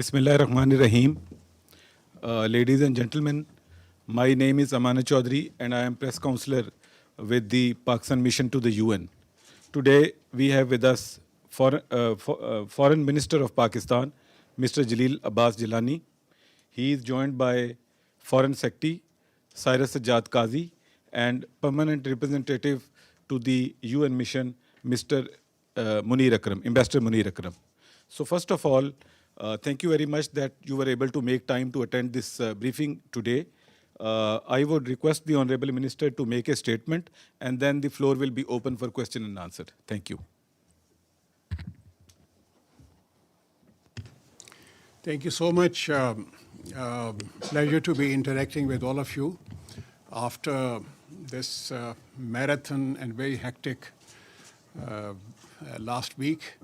Bismillahirrahmanirrahim. Ladies and gentlemen, my name is Amana Chaudhary and I am press counselor with the Pakistan mission to the UN. Today we have with us Foreign Minister of Pakistan, Mr. Jalil Abbas Jilani. He is joined by Foreign Secretary Cyrus Sajjad Qazi and Permanent Representative to the UN mission, Mr. Munir Akram, Ambassador Munir Akram. So first of all, thank you very much that you were able to make time to attend this briefing today. I would request the Honorable Minister to make a statement and then the floor will be open for question and answer. Thank you. Thank you so much. Pleasure to be interacting with all of you after this marathon and very hectic last week.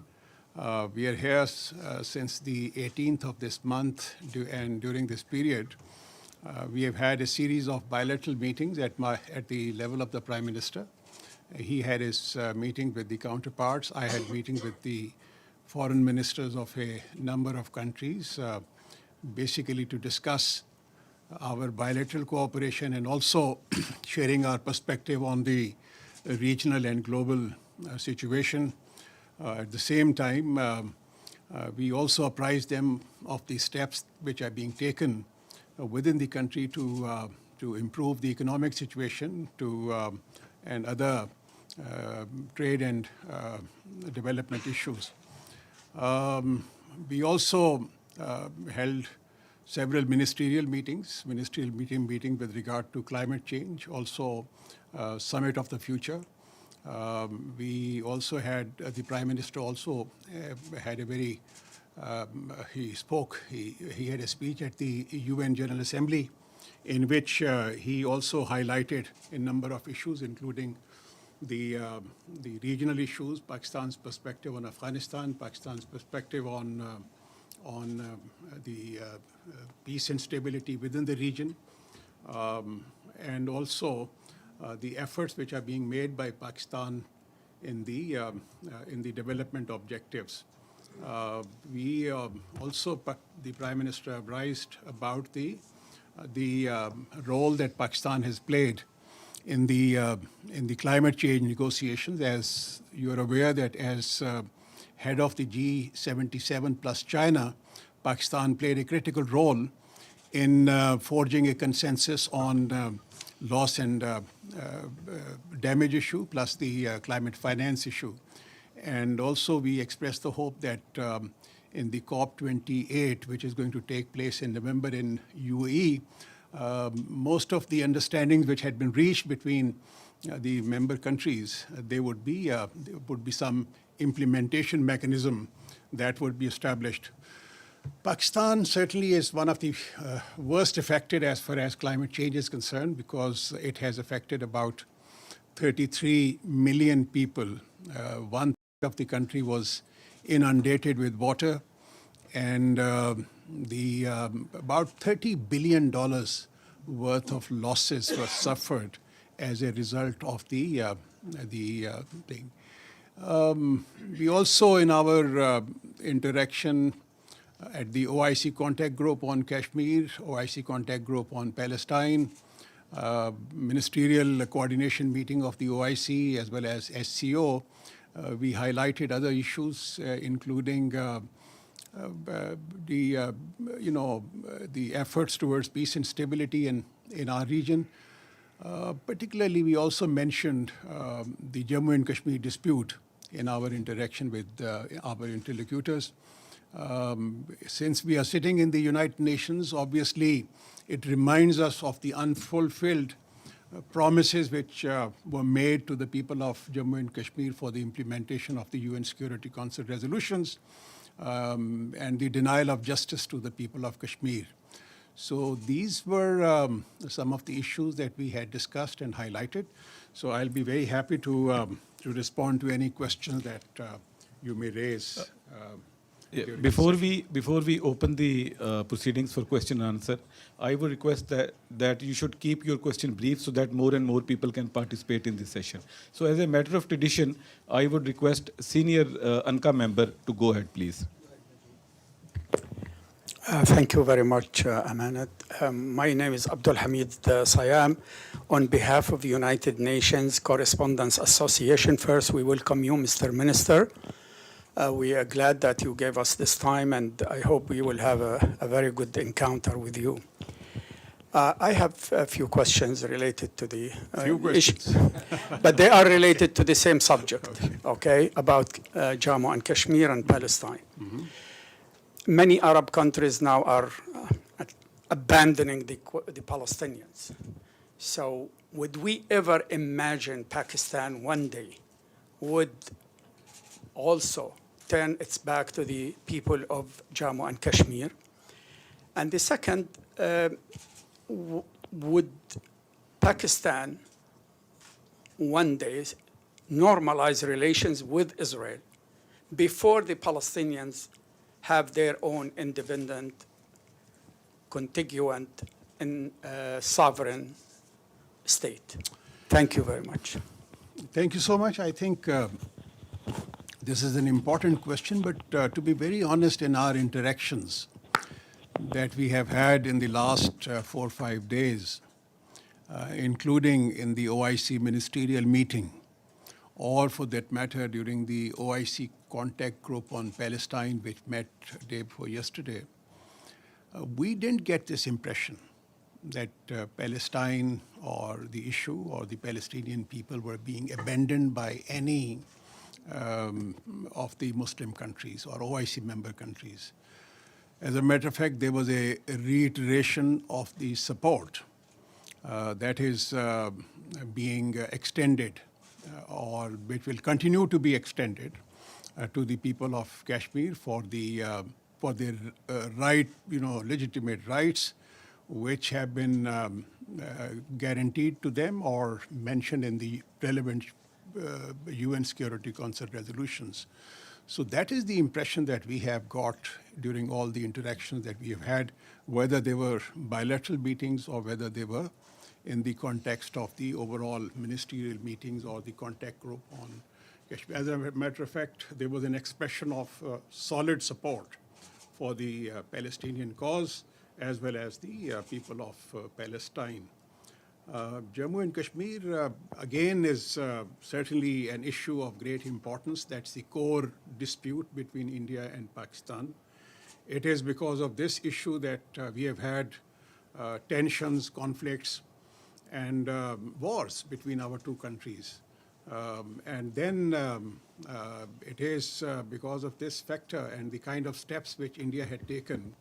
We are here since the 18th of this month, and during this period, we have had a series of bilateral meetings at the level of the Prime Minister. He had his meeting with the counterparts. I had meetings with the foreign ministers of a number of countries, basically to discuss our bilateral cooperation and also sharing our perspective on the regional and global situation. At the same time, we also apprised them of the steps which are being taken within the country to improve the economic situation and other trade and development issues. We also held several ministerial meetings with regard to climate change, also Summit of the Future. We also had, the Prime Minister also had a very, he spoke, he had a speech at the UN General Assembly in which he also highlighted a number of issues, including the regional issues, Pakistan's perspective on Afghanistan, Pakistan's perspective on the peace and stability within the region, and also the efforts which are being made by Pakistan in the development objectives. We also, the Prime Minister advised about the role that Pakistan has played in the climate change negotiations. As you are aware that as head of the G77 plus China, Pakistan played a critical role in forging a consensus on loss and damage issue, plus the climate finance issue. And also we expressed the hope that in the COP28, which is going to take place in November in UAE, most of the understandings which had been reached between the member countries, there would be some implementation mechanism that would be established. Pakistan certainly is one of the worst affected as far as climate change is concerned, because it has affected about 33 million people. One third of the country was inundated with water, and about $30 billion worth of losses were suffered as a result of the thing. We also, in our interaction at the OIC contact group on Kashmir, OIC contact group on Palestine, ministerial coordination meeting of the OIC as well as SCO, we highlighted other issues, including the efforts towards peace and stability in our region. Particularly, we also mentioned the Jammu and Kashmir dispute in our interaction with our interlocutors. Since we are sitting in the United Nations, obviously, it reminds us of the unfulfilled promises which were made to the people of Jammu and Kashmir for the implementation of the UN Security Council resolutions and the denial of justice to the people of Kashmir. So these were some of the issues that we had discussed and highlighted. So I'll be very happy to respond to any questions that you may raise. Before we open the proceedings for question and answer, I would request that you should keep your question brief so that more and more people can participate in this session. So as a matter of tradition, I would request senior ANCA member to go ahead, please. Thank you very much, Amanat. My name is Abdul Hamid Sayam. On behalf of the United Nations Correspondents Association, first we welcome you, Mr. Minister. We are glad that you gave us this time, and I hope we will have a very good encounter with you. I have a few questions related to the questions. issue, but they are related to the same subject, okay, about Jammu and Kashmir and Palestine. Many Arab countries now are abandoning the Palestinians. So would we ever imagine Pakistan one day would also turn its back to the people of Jammu and Kashmir? And the second, would Pakistan one day normalize relations with Israel before the Palestinians have their own independent, contiguous, and sovereign state? Thank you very much. Thank you so much. I think this is an important question, but to be very honest, in our interactions that we have had in the last 4 or 5 days, including in the OIC ministerial meeting, or for that matter during the OIC contact group on Palestine, which met day before yesterday, we didn't get this impression that Palestine or the issue or the Palestinian people were being abandoned by any of the Muslim countries or OIC member countries. As a matter of fact, there was a reiteration of the support that is being extended or which will continue to be extended to the people of Kashmir for their right, legitimate rights, which have been guaranteed to them or mentioned in the relevant UN Security Council resolutions. So that is the impression that we have got during all the interactions that we have had, whether they were bilateral meetings or whether they were in the context of the overall ministerial meetings or the contact group on Kashmir. As a matter of fact, there was an expression of solid support for the Palestinian cause as well as the people of Palestine. Jammu and Kashmir, again, is certainly an issue of great importance. That's the core dispute between India and Pakistan. It is because of this issue that we have had tensions, conflicts, and wars between our two countries. And then it is because of this factor and the kind of steps which India had taken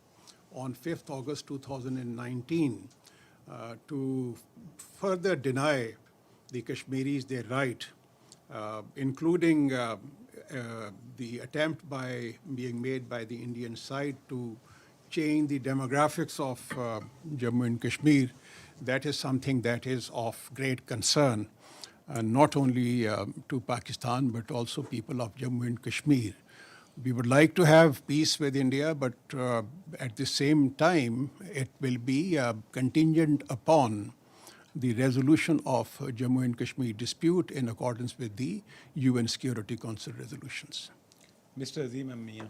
on 5th August 2019 to further deny the Kashmiris their right, including the attempt being made by the Indian side to change the demographics of Jammu and Kashmir. That is something that is of great concern, not only to Pakistan, but also people of Jammu and Kashmir. We would like to have peace with India, but at the same time, it will be contingent upon the resolution of Jammu and Kashmir dispute in accordance with the UN Security Council resolutions. Mr. Azim Ammiya.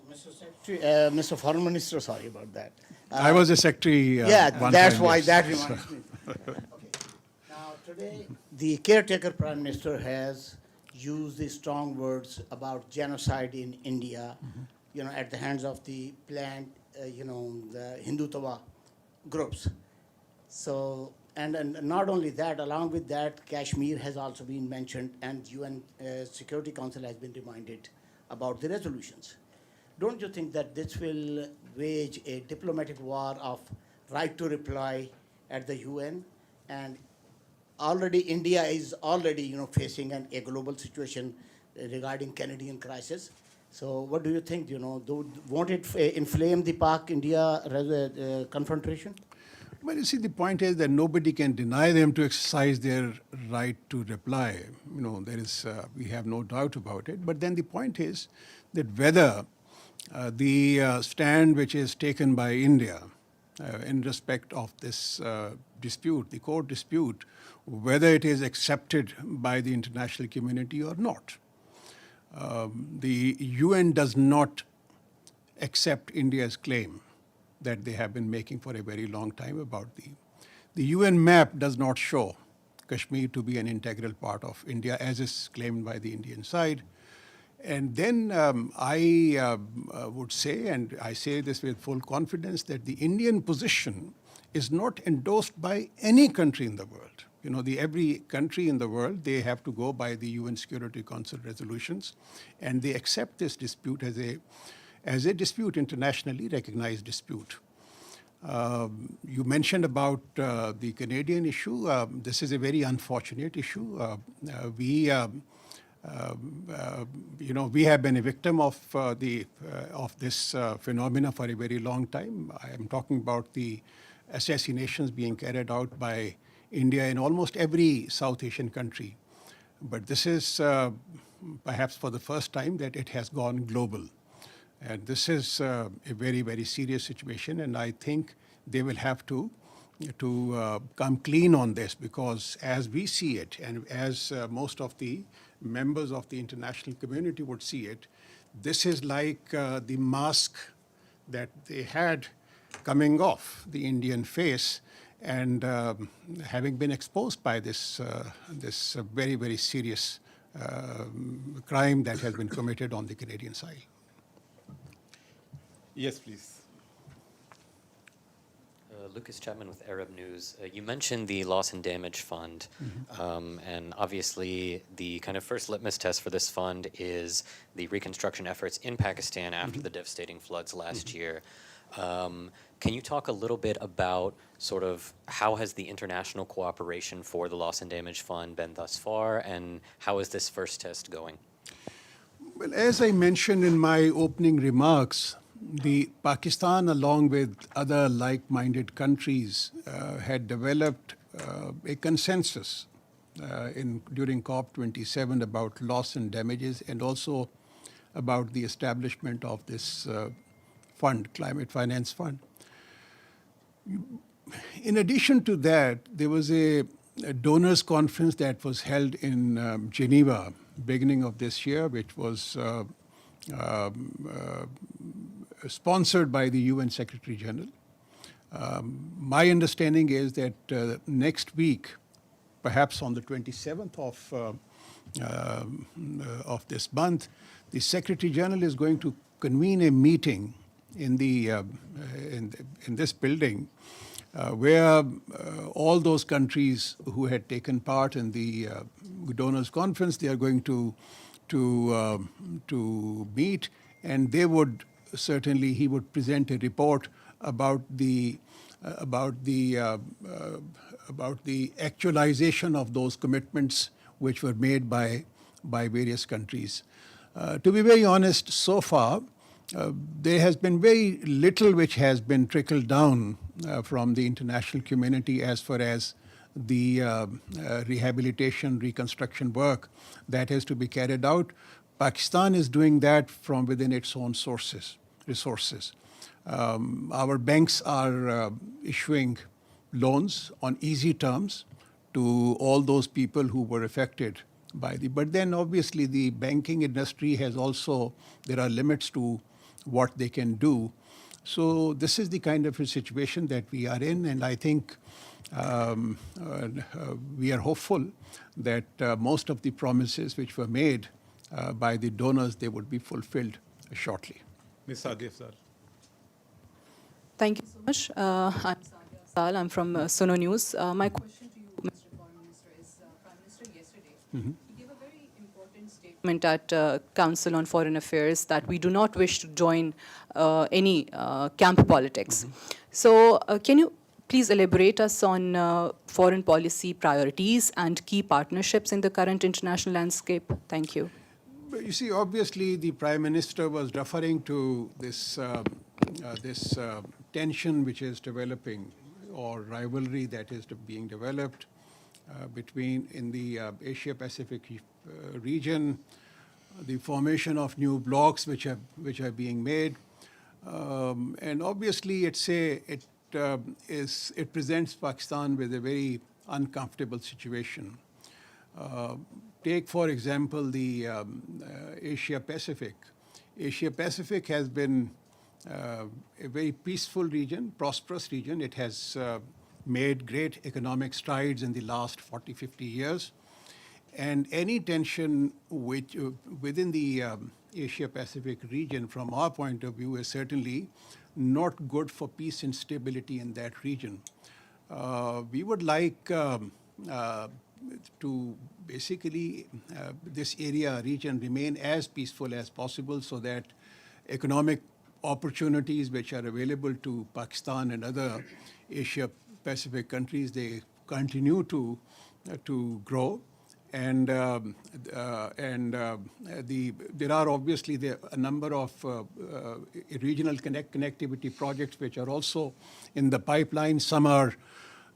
Mr. Secretary, Mr. Foreign Minister, sorry about that. I was a secretary. That's why yes. that reminds me. Okay. Now, today, the caretaker Prime Minister has used the strong words about genocide in India, at the hands of the planned, the Hindutva groups. So, and not only that, along with that, Kashmir has also been mentioned, and UN Security Council has been reminded about the resolutions. Don't you think that this will wage a diplomatic war of right to reply at the UN? And already India is already facing a global situation regarding Canadian crisis. So what do you think? Won't it inflame the Pak-India confrontation? Well, you see, the point is that nobody can deny them to exercise their right to reply. We have no doubt about it. But then the point is that whether the stand which is taken by India in respect of this dispute, the core dispute, whether it is accepted by the international community or not. The UN does not accept India's claim that they have been making for a very long time about the UN map does not show Kashmir to be an integral part of India as is claimed by the Indian side. And then I would say, and I say this with full confidence, that the Indian position is not endorsed by any country in the world. You know, every country in the world, they have to go by the UN Security Council resolutions, and they accept this dispute as a dispute, internationally recognized dispute. You mentioned about the Canadian issue. This is a very unfortunate issue. We have been a victim of this phenomena for a very long time. I am talking about the assassinations being carried out by India in almost every South Asian country. But this is perhaps for the first time that it has gone global. And this is a very, very serious situation, and I think they will have to come clean on this, because as we see it, and as most of the members of the international community would see it, this is like the mask that they had coming off the Indian face, and having been exposed by this very, very serious crime that has been committed on the Canadian side. Yes, please. Lucas Chapman with Arab News. You mentioned the Loss and Damage Fund, and obviously the kind of first litmus test for this fund is the reconstruction efforts in Pakistan after the devastating floods last year. Can you talk a little bit about sort of how has the international cooperation for the Loss and Damage Fund been thus far, and how is this first test going? Well, as I mentioned in my opening remarks, the Pakistan, along with other like-minded countries, had developed a consensus during COP27 about loss and damages, and also about the establishment of this fund, Climate Finance Fund. In addition to that, there was a donors conference that was held in Geneva, beginning of this year, which was sponsored by the UN Secretary General. My understanding is that next week, perhaps on the 27th of this month, the Secretary General is going to convene a meeting in this building where all those countries who had taken part in the donors conference, they are going to meet, and they would certainly, he would present a report about the actualization of those commitments which were made by various countries. To be very honest, so far, there has been very little which has been trickled down from the international community as far as the rehabilitation, reconstruction work that has to be carried out. Pakistan is doing that from within its own resources. Our banks are issuing loans on easy terms to all those people who were affected by but then obviously the banking industry has also, there are limits to what they can do. So this is the kind of a situation that we are in, and I think we are hopeful that most of the promises which were made by the donors, they would be fulfilled shortly. Ms. Sadia Afzal. Thank you so much. I'm Sadia Afzal. I'm from Suno News. My question to you, Mr. Foreign Minister, is Prime Minister yesterday, he gave a very important statement at Council on Foreign Affairs that we do not wish to join any camp politics. So can you please elaborate us on foreign policy priorities and key partnerships in the current international landscape? Thank you. You see, obviously, the Prime Minister was referring to this tension which is developing, or rivalry that is being developed in the Asia-Pacific region, the formation of new blocs which are being made, and obviously it presents Pakistan with a very uncomfortable situation. Take, for example, the Asia-Pacific. Asia-Pacific has been a very peaceful region, prosperous region. It has made great economic strides in the last 40, 50 years. And any tension which, within the Asia-Pacific region, from our point of view, is certainly not good for peace and stability in that region. We would like to basically this region remain as peaceful as possible so that economic opportunities which are available to Pakistan and other Asia-Pacific countries, they continue to grow. And there are obviously a number of regional connectivity projects which are also in the pipeline. Some are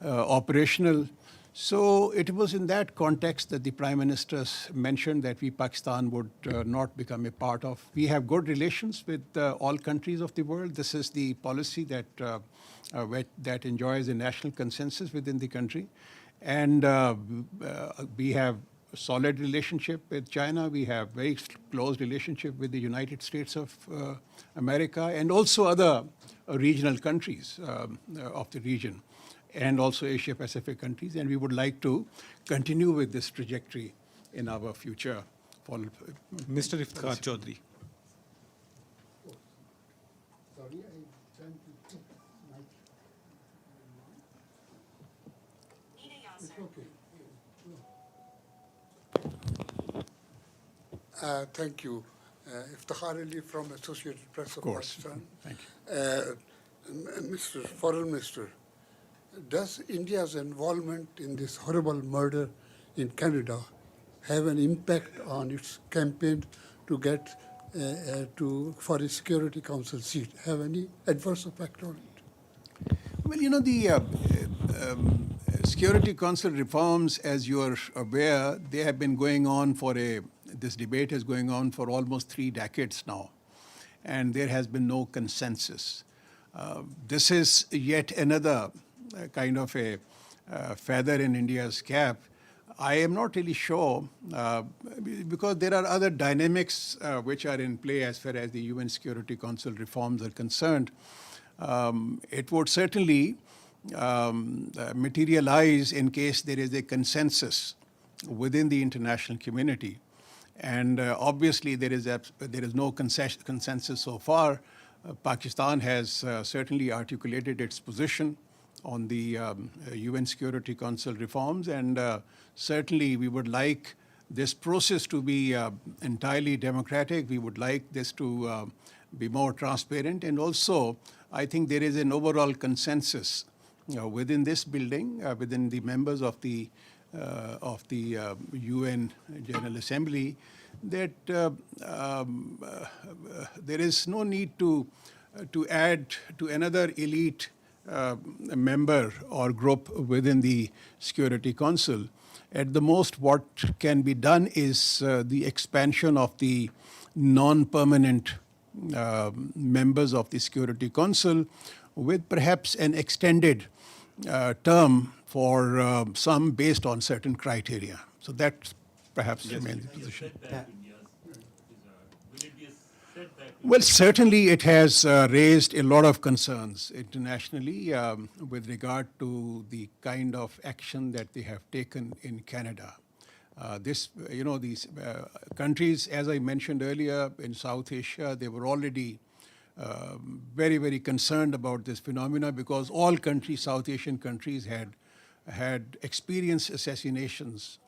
operational. So it was in that context that the Prime Minister mentioned that Pakistan would not become a part of. We have good relations with all countries of the world. This is the policy that enjoys a national consensus within the country. And we have a solid relationship with China. We have very close relationship with the United States of America and also other regional countries of the region, and also Asia-Pacific countries. And we would like to continue with this trajectory in our future. Mr. Iftikhar Chaudhry. Thank you. Iftikhar Ali from Associated Press of Pakistan. Thank you. Mr. Foreign Minister, does India's involvement in this horrible murder in Canada have an impact on its campaign to get for a Security Council seat? Have any adverse effect on it? Well, you know, the Security Council reforms, as you are aware, they have been going on this debate is going on for almost 3 decades now, and there has been no consensus. This is yet another kind of a feather in India's cap. I am not really sure because there are other dynamics which are in play as far as the UN Security Council reforms are concerned. It would certainly materialize in case there is a consensus within the international community. And obviously, there is no consensus so far. Pakistan has certainly articulated its position on the UN Security Council reforms, and certainly we would like this process to be entirely democratic. We would like this to be more transparent, and also I think there is an overall consensus within this building, within the members of the UN General Assembly, that there is no need to add to another elite member or group within the Security Council. At the most, what can be done is the expansion of the non-permanent members of the Security Council with perhaps an extended term for some based on certain criteria. So that perhaps remains the position. Well, certainly it has raised a lot of concerns internationally with regard to the kind of action that they have taken in Canada. These countries, as I mentioned earlier, in South Asia, they were already very, very concerned about this phenomena because all countries, South Asian countries, had experienced assassinations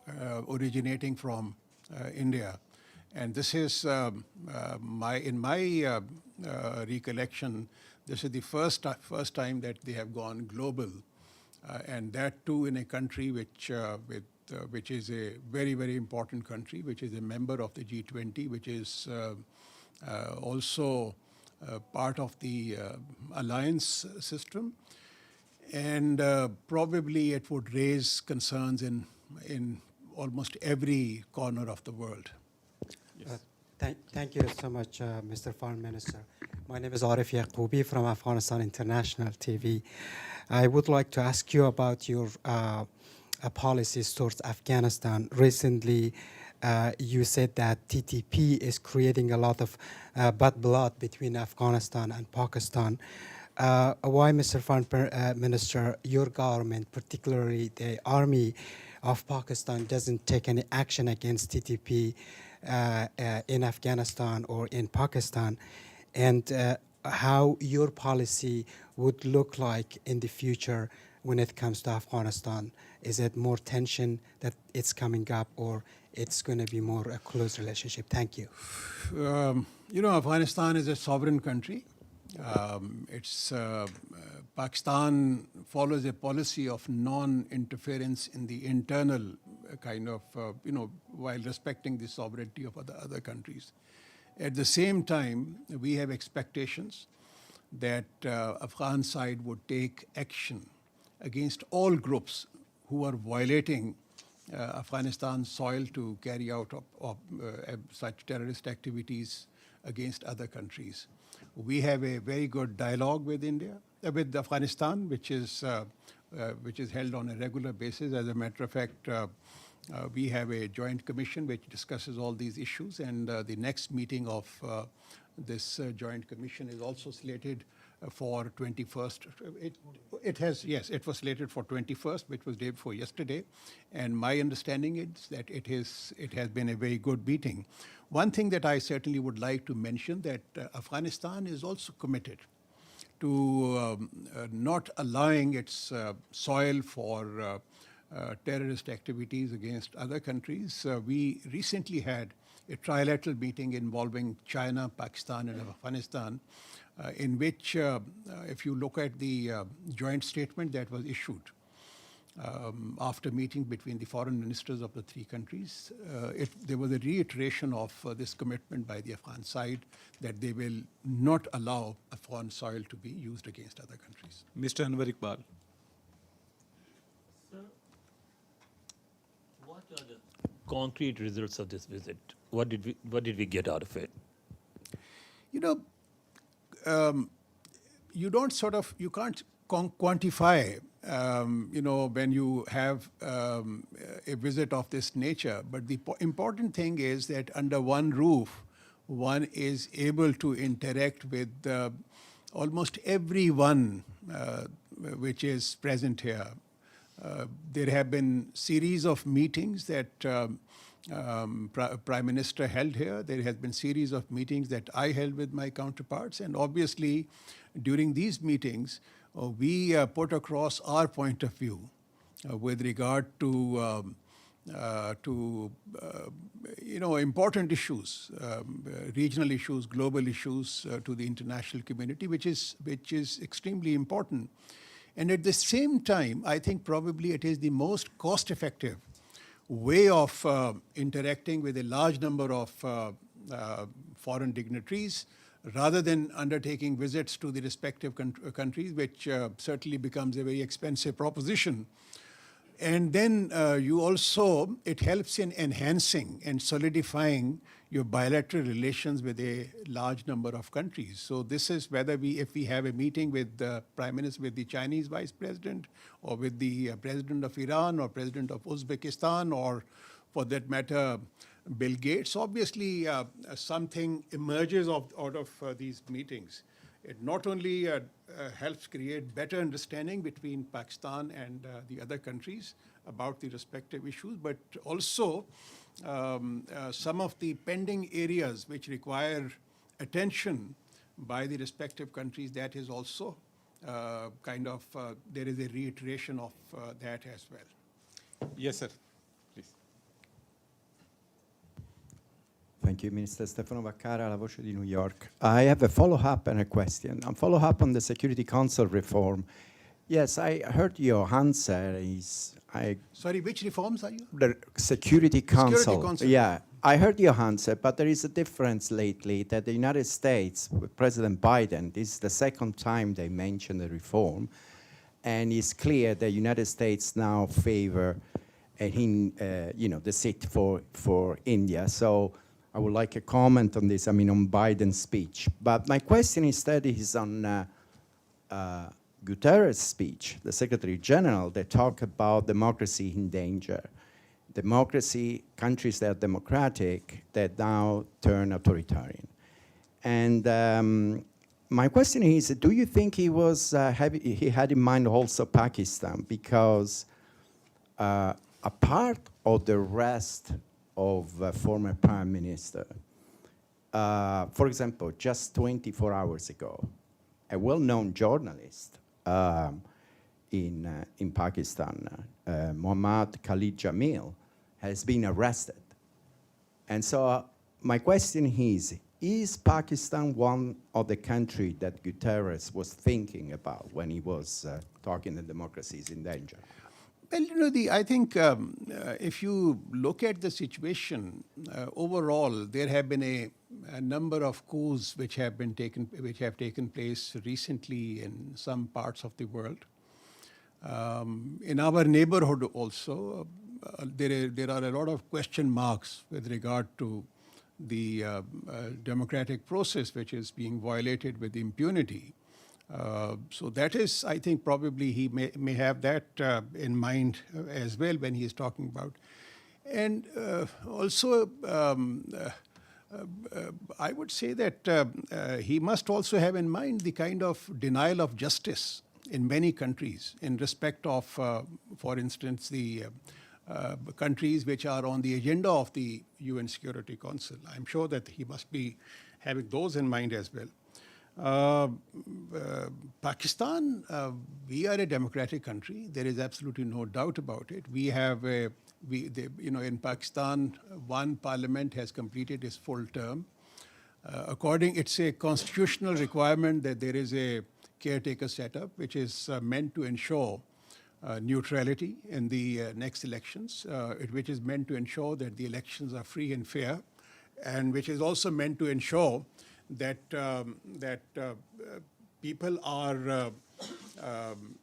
originating from India. And this is, in my recollection, this is the first time that they have gone global, and that too in a country which is a very, very important country, which is a member of the G20, which is also part of the alliance system. And probably it would raise concerns in almost every corner of the world. Thank you so much, Mr. Foreign Minister. My name is Arif Yaqoubi from Afghanistan International TV. I would like to ask you about your policies towards Afghanistan. Recently, you said that TTP is creating a lot of bad blood between Afghanistan and Pakistan. Why, Mr. Foreign Minister, your government, particularly the army of Pakistan, doesn't take any action against TTP in Afghanistan or in Pakistan, and how your policy would look like in the future when it comes to Afghanistan? Is it more tension that it's coming up, or it's going to be more a close relationship? Thank you. You know, Afghanistan is a sovereign country. Pakistan follows a policy of non-interference in the internal kind of, while respecting the sovereignty of other countries. At the same time, we have expectations that Afghan side would take action against all groups who are violating Afghanistan soil to carry out such terrorist activities against other countries. We have a very good dialogue with with Afghanistan, which is held on a regular basis. As a matter of fact, we have a joint commission which discusses all these issues, and the next meeting of this joint commission is also slated for 21st. It was slated for 21st, which was day before yesterday, and my understanding is that it has been a very good meeting. One thing that I certainly would like to mention, that Afghanistan is also committed to not allowing its soil for terrorist activities against other countries. We recently had a trilateral meeting involving China, Pakistan, and Afghanistan, in which, if you look at the joint statement that was issued after meeting between the foreign ministers of the three countries, there was a reiteration of this commitment by the Afghan side that they will not allow Afghan soil to be used against other countries. Mr. Anwar Iqbal. Sir, what are the concrete results of this visit? What did we get out of it? You know, you can't quantify, when you have a visit of this nature. But the important thing is that under one roof, one is able to interact with almost everyone which is present here. There have been series of meetings that Prime Minister held here. There has been series of meetings that I held with my counterparts, and obviously during these meetings we put across our point of view with regard to important issues, regional issues, global issues to the international community, which is extremely important. And at the same time, I think probably it is the most cost-effective way of interacting with a large number of foreign dignitaries, rather than undertaking visits to the respective countries, which certainly becomes a very expensive proposition. And then it helps in enhancing and solidifying your bilateral relations with a large number of countries. So this is if we have a meeting with the Prime Minister, with the Chinese Vice President, or with the President of Iran, or President of Uzbekistan, or for that matter, Bill Gates, obviously something emerges out of these meetings. It not only helps create better understanding between Pakistan and the other countries about the respective issues, but also some of the pending areas which require attention by the respective countries, that is also there is a reiteration of that as well. Yes, sir. Please. Thank you, Minister. Stefano Vaccara, La Voce di New York. I have a follow-up and a question. A follow-up on the Security Council reform. Yes, I heard your answer. Sorry, which reforms are you? The Security Council. Security Council. Yeah, I heard your answer, but there is a difference lately that the United States, with President Biden, this is the second time they mention the reform, and it's clear the United States now favor the seat for India. So I would like a comment on this, on Biden's speech. But my question instead is on Guterres' speech, the Secretary General, that talked about democracy in danger. countries that are democratic that now turn authoritarian. And my question is, do you think he had in mind also Pakistan? Because a part of the rest of former prime minister, for example, just 24 hours ago, a well-known journalist in Pakistan, Muhammad Khalid Jamil, has been arrested. And so my question is Pakistan one of the countries that Guterres was thinking about when he was talking that democracy is in danger? Well, I think if you look at the situation overall, there have been a number of coups which have taken place recently in some parts of the world. In our neighborhood also, there are a lot of question marks with regard to the democratic process which is being violated with impunity. So that is, I think, probably he may have that in mind as well when he is talking about. And also, I would say that he must also have in mind the kind of denial of justice in many countries in respect of, for instance, the countries which are on the agenda of the UN Security Council. I'm sure that he must be having those in mind as well. Pakistan, we are a democratic country. There is absolutely no doubt about it. We have, in Pakistan, one parliament has completed its full term. It's a constitutional requirement that there is a caretaker setup, which is meant to ensure neutrality in the next elections, which is meant to ensure that the elections are free and fair, and which is also meant to ensure that people are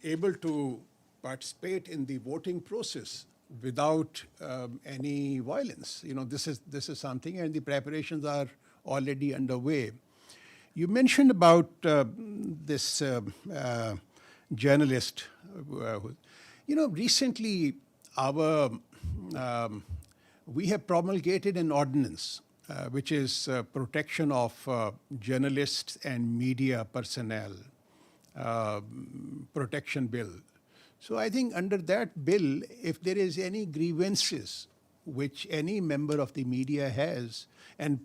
able to participate in the voting process without any violence. This is something, and the preparations are already underway. You mentioned about this journalist. Recently we have promulgated an ordinance which is protection of journalists and media personnel, protection bill. So I think under that bill, if there is any grievances which any member of the media has, and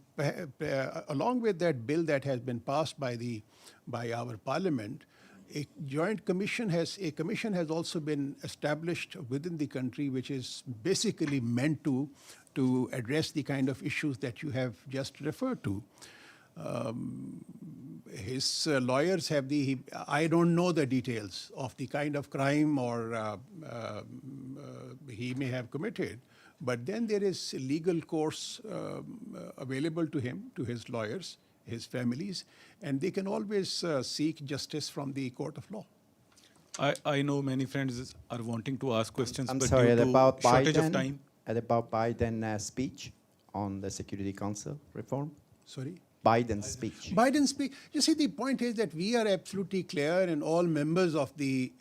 along with that bill that has been passed by our parliament, a commission has also been established within the country, which is basically meant to address the kind of issues that you have just referred to. His lawyers have I don't know the details of the kind of crime or he may have committed, but then there is a legal course available to him, to his lawyers, his families, and they can always seek justice from the court of law. I know many friends are wanting to ask questions, I'm but sorry, due to about shortage Biden, of time. about Biden's speech on the Security Council reform? Sorry? Biden's speech. Biden's speech. You see, the point is that we are absolutely clear, and all members of the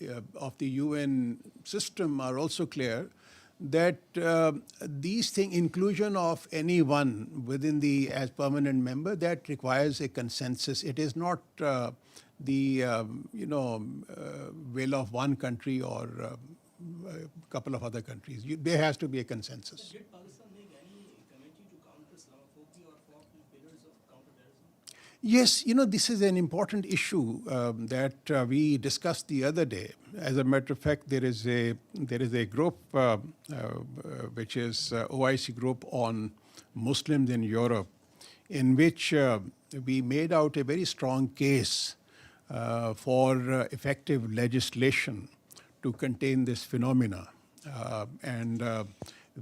UN system are also clear that these things, inclusion of anyone within as permanent member, that requires a consensus. It is not the will of one country or a couple of other countries. There has to be a consensus. Did Pakistan make any committee to counter Islamophobia or four pillars of counterterrorism? Yes, this is an important issue that we discussed the other day. As a matter of fact, there is a group which is OIC group on Muslims in Europe, in which we made out a very strong case for effective legislation to contain this phenomena. And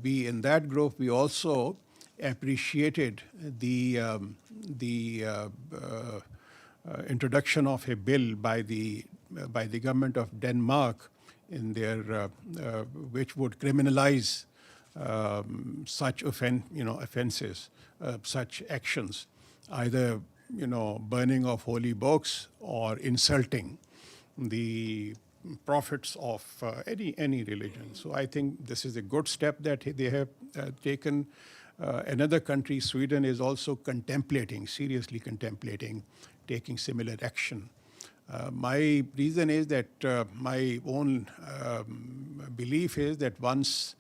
we, in that group, we also appreciated the introduction of a bill by the government of Denmark in their which would criminalize such offenses, such actions, either burning of holy books or insulting the prophets of any religion. So I think this is a good step that they have taken. Another country, Sweden, is also seriously contemplating taking similar action. My reason is that my own belief is that once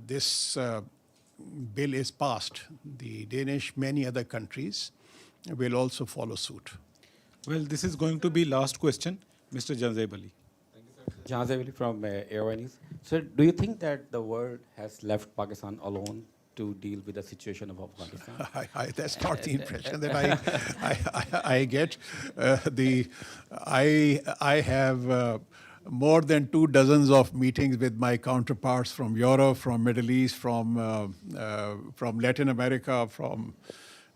this bill is passed, the Danish, many other countries will also follow suit. Well, this is going to be last question, Mr. Janzeb Ali. Jazavili from Airways. So, do you think that the world has left Pakistan alone to deal with the situation of Afghanistan? That's not the impression that I get. I have more than 24 of meetings with my counterparts from Europe, from Middle East, from Latin America,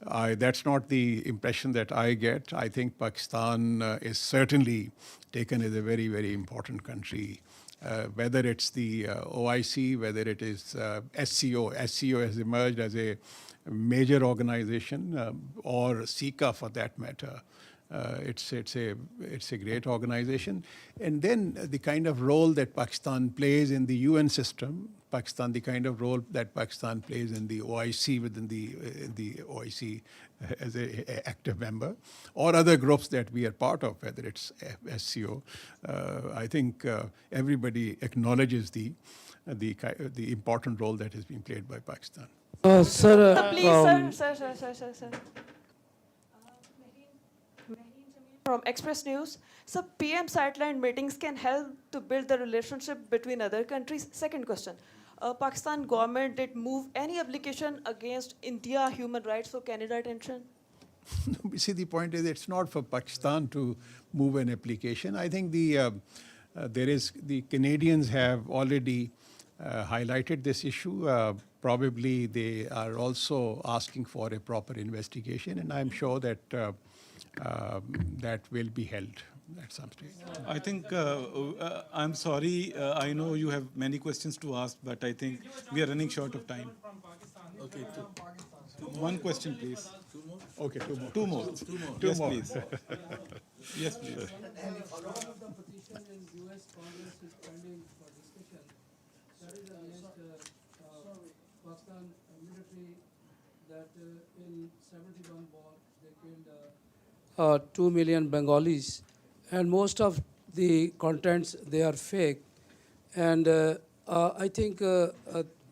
that's not the impression that I get. I think Pakistan is certainly taken as a very, very important country. Whether it's the OIC, whether it is SCO. SCO has emerged as a major organization, or SICA for that matter. It's a great organization. And then the kind of role that Pakistan plays in the UN system, the kind of role that Pakistan plays in the OIC, within the OIC as an active member, or other groups that we are part of, whether it's SCO. I think everybody acknowledges the important role that has been played by Pakistan. Please, sir. From Express News. So PM sideline meetings can help to build the relationship between other countries. Second question. Pakistan government did move any application against India human rights for Canada attention? You see, the point is it's not for Pakistan to move an application. I think the Canadians have already highlighted this issue. Probably they are also asking for a proper investigation, and I'm sure that that will be held at some stage. I think, I'm sorry, I know you have many questions to ask, but I think we are running short of time. Okay, one question, please. Okay, two more. Two more. Yes, please. Yes, please. One of the petition in US Congress is pending for discussion. That is against Pakistan military that in 71 war they killed 2 million Bengalis, and most of the contents they are fake. And I think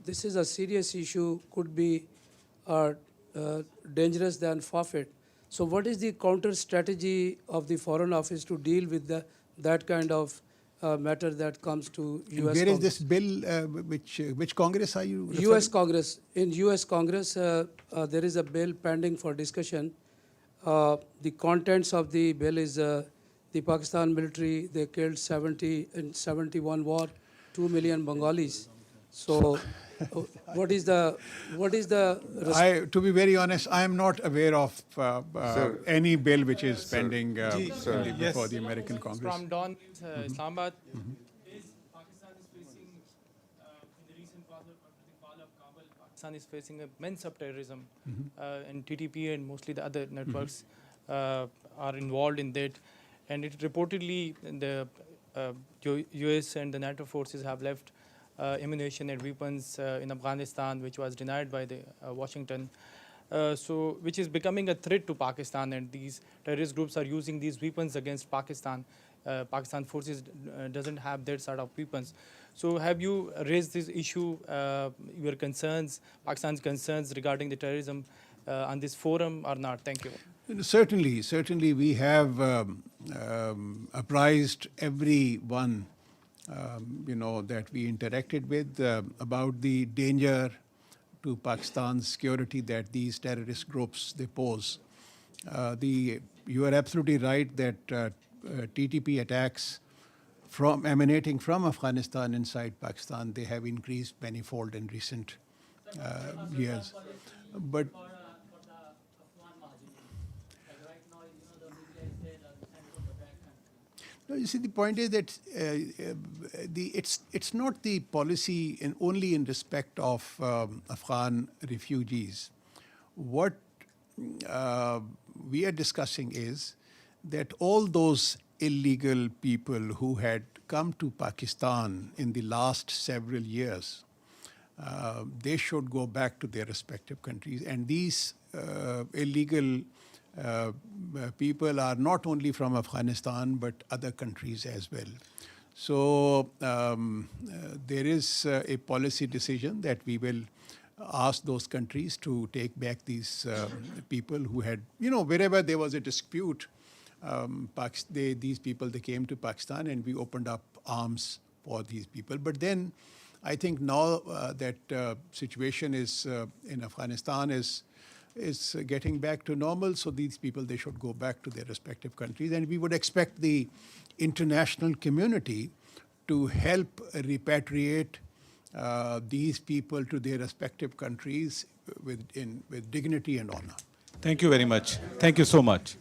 this is a serious issue, could be dangerous than forfeit. So what is the counter strategy of the Foreign Office to deal with that kind of matter that comes to US Where Congress? is this bill? Which Congress are you referring? US Congress. In US Congress, there is a bill pending for discussion. The contents of the bill is the Pakistan military, they killed 70 in 71 war, 2 million Bengalis. So what is the to be very honest, I am not aware of any bill which is pending before the American Congress. From Dawn, Islamabad. Pakistan is facing, in the recent fall of Kabul, Pakistan is facing immense of terrorism, and TTP and mostly the other networks are involved in that. And it reportedly the US and the NATO forces have left ammunition and weapons in Afghanistan, which was denied by the Washington. So which is becoming a threat to Pakistan, and these terrorist groups are using these weapons against Pakistan. Pakistan forces doesn't have that sort of weapons. So have you raised this issue, your concerns, Pakistan's concerns regarding the terrorism on this forum or not? Thank you. Certainly we have apprised everyone that we interacted with about the danger to Pakistan's security that these terrorist groups they pose. You are absolutely right that TTP attacks emanating from Afghanistan inside Pakistan, they have increased manifold in recent years. But no, you see, the point is that it's not the policy only in respect of Afghan refugees. What we are discussing is that all those illegal people who had come to Pakistan in the last several years, they should go back to their respective countries. And these illegal people are not only from Afghanistan, but other countries as well. So there is a policy decision that we will ask those countries to take back these people who had, wherever there was a dispute, these people, they came to Pakistan and we opened up arms for these people. But then I think now that situation is in Afghanistan is getting back to normal, so these people, they should go back to their respective countries. And we would expect the international community to help repatriate these people to their respective countries with dignity and honor. Thank you very much. Thank you so much.